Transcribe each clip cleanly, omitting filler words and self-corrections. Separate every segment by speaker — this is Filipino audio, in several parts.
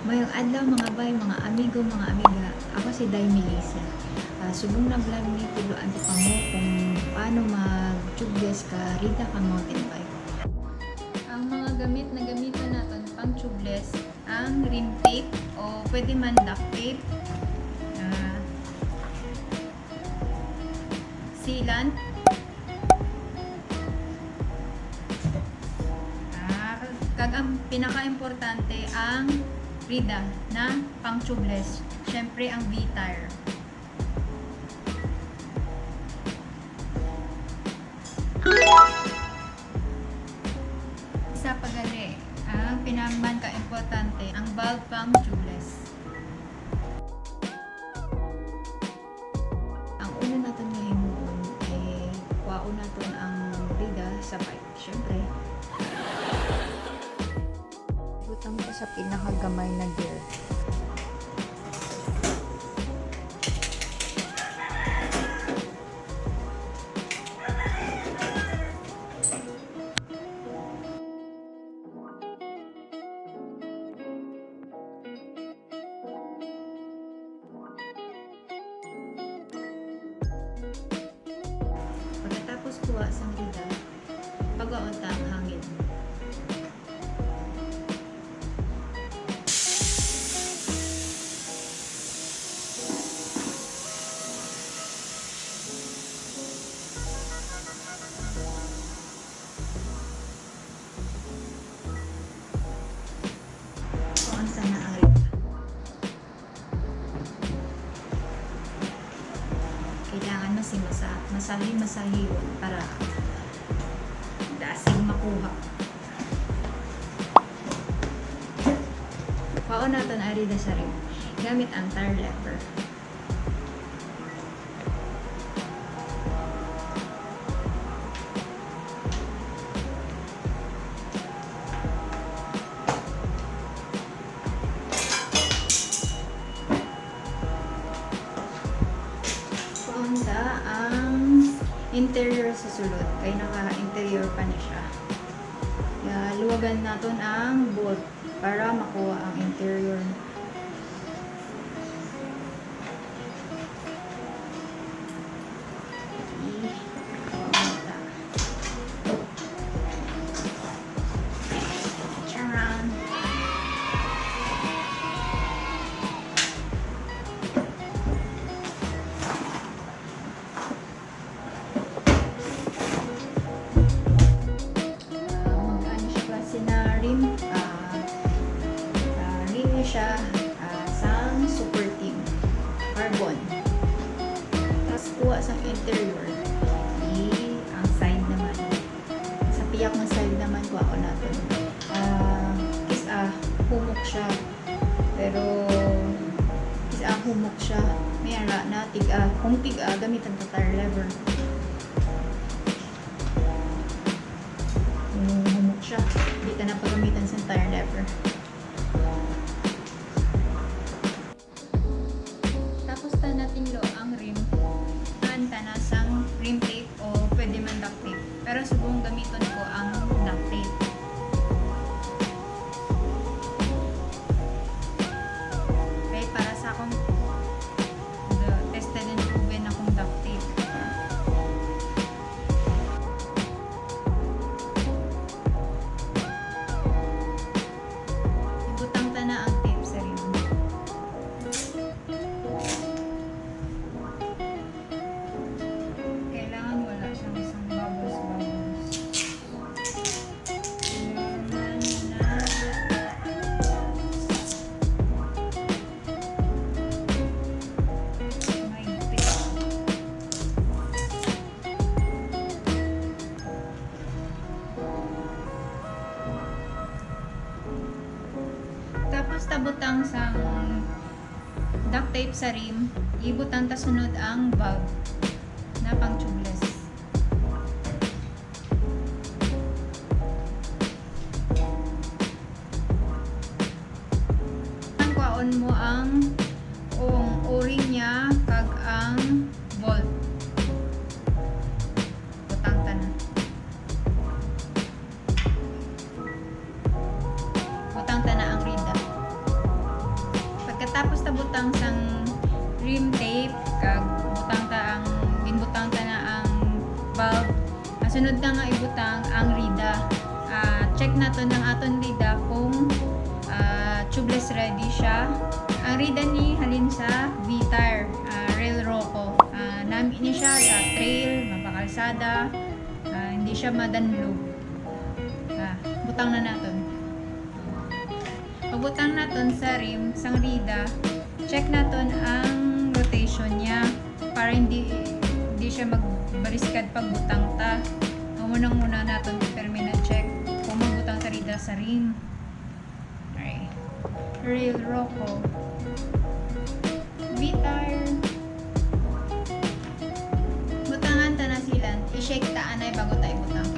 Speaker 1: Mayong adlaw mga bay, mga amigo, mga amiga. Ako si Day Melissa. Subong na vlog ni tuluan ko mo kung paano mag-tubeless ka rida ka mountain bike. Ang mga gamit na gamiton natin pang tubeless, ang rim tape o pwede man duct tape, sealant, kag ang pinaka-importante ang rida na pang tubeless. Syempre ang V-tire. Isa pa gali, ang pinakaman ka-importante ang valve pang tubeless. Ang una natin ngayon ay kuwaon natin ang rida sa bike. Syempre, butang ko sa pinakagamay na gear. Pagkatapos kuha sa rida, pag-aunta ang hangin. Kuhaan sana ang rida. Kailangan masahi-masahiwan para dasig makuha. Kuhaan natin ang rida sa rim gamit ang tire lever. Ang interior sa sulod kay naka-interior pa na siya. Kaya luwagan natin ang bolt para makuha ang interior. Siya sang super team carbon. Tapos kuha sang interior ang side naman sa piyak ng side naman kuha ko natin humok siya, pero humok siya may ara na kung gamitan ka tire lever. Humok siya, hindi ka na pagamitan sa tire lever. Ang rim anta na sang rim tape o pwede man duct tape, pero subong gamiton ko ang duct tape. Okay, para sa akong tested and proven akong duct tape. Ibutang ta na ang tape sa rim. Tapos tabutang sa duct tape sa rim, ibutang ta sunod ang valve na pang tubeless. Ang kwaon mo ang o-ring niya kag ang bolt. Butang ta na. Butang ta na ang rida. butang sang rim tape kag butang ta ang ginbutang ta na ang valve. Sunod na nga ibutang ang rida. Check nato ng aton rida kung tubeless ready siya. Ang rida ni halin sa V-tire, rail roco. Namin ni siya sa trail, mapakalsada, hindi siya madanlog. Butang na naton. Pagbutang naton sa rim, sang rida, check naton ang rotation niya para hindi siya magbaliskad pagbutang ta. Muna naton determine na check kung magbutang sa rida sa rim. Okay. Rail roco. V-tire. Butangan ta na silan. I-shake ta anay bago tayo butang.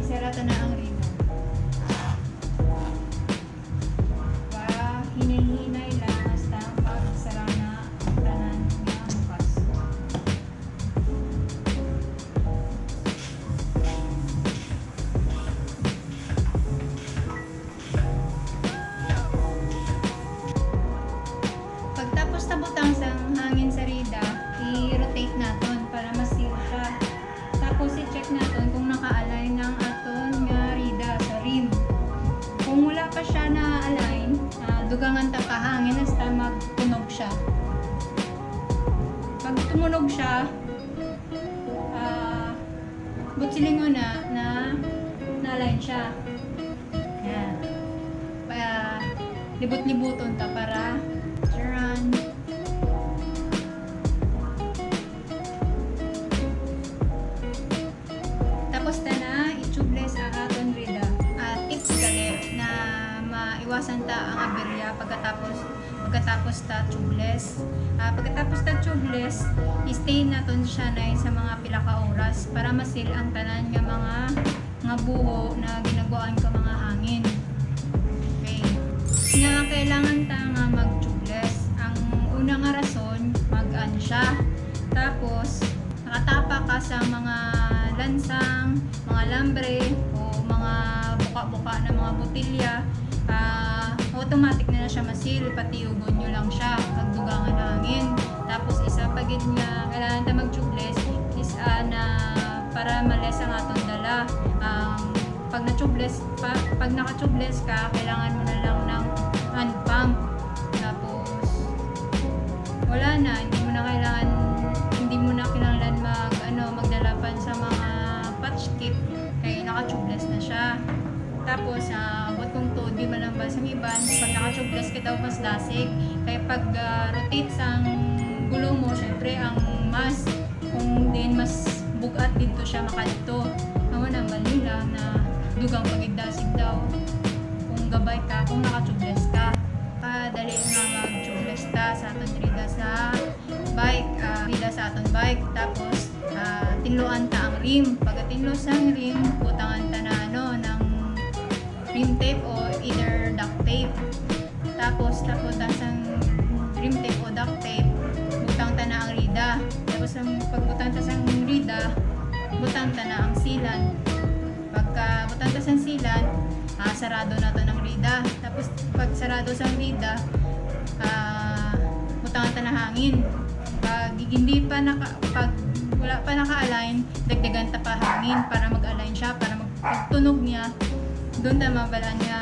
Speaker 1: Isarata na ang rida. Hinay-hinay lang hasta pagsara na ang tanan niya bukas. Pagtapos tabutang sang hangin sa rida, i-rotate naton para ma-seal siya. Tapos i-check naton kung naka-align ng aton nga rida sa rim. Kung wala pa siya na-align, dugangan ta kahangin hasta magtunog siya. Pag tumunog siya, butsilingon na na-align siya. Yan. Libot-libuton ta para run. Tapos na i-tubeless ang aton rida. Tips gali na maiwasan ta ang aberya pagkatapos ta tubeless. Pagkatapos ta tubeless, i-stay naton siya na sa mga pila ka oras para masil ang tanan nga mga buho na ginagawan ka mga hangin. Okay. Nga kailangan ta nga mag-tubeless. Ang una nga rason, mag-an siya. Tapos nakatapa ka sa mga lansang, mga lambre o mga buka-buka na mga botilya. Automatic na siya masil, pati ugon nyo lang siya pagdugangan hangin. Tapos isa pagid nga kailangan ta mag-tubeless is na para males ang atong dala. Pag naka-tubeless ka, kailangan mo na lang ng hand pump. Tapos wala na, hindi mo na kailangan magdalapan sa mga patch kit kaya naka-tubeless na siya. Tapos abot kong tuod di man ang basang iban, pag naka-tubeless ka daw mas dasig kaya pag rotate sang gulong mo, syempre ang kung din mas bugat dito siya makalito. Naman ang balila na dugang pagigdasig daw kung gabay ka, kung naka-tubeless ka. Dali nga mag-tubeless ta sa aton rida sa bike, rida sa aton bike. Tapos tinluan ta ang rim. Pagkatinlo sang rim, butangan ta na ng rim tape o either duct tape. Tapos taputan sang rim tape o duct tape, butang ta na ang rida. Tapos pagbutang ta sang rida, butang ta na ang sealant. Pagka butang ta sang sealant, sarado na to ng rida. Tapos pag sarado sang rida, butangan ta na hangin. Pag wala pa naka-align, dagdagan ta pa hangin para mag-align siya, para magtunog niya. Doon ta mabalaan niya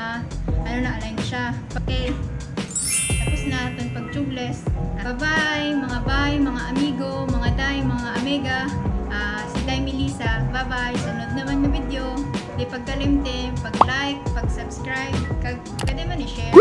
Speaker 1: na-align siya. Okay. Tapos na itong pag-tubeless. Bye-bye mga amigo, mga day, mga amega. Si Day Melissa. Bye-bye. Sunod naman na video. Di pagkalimtim, pag-like, pag-subscribe, kada man i-share.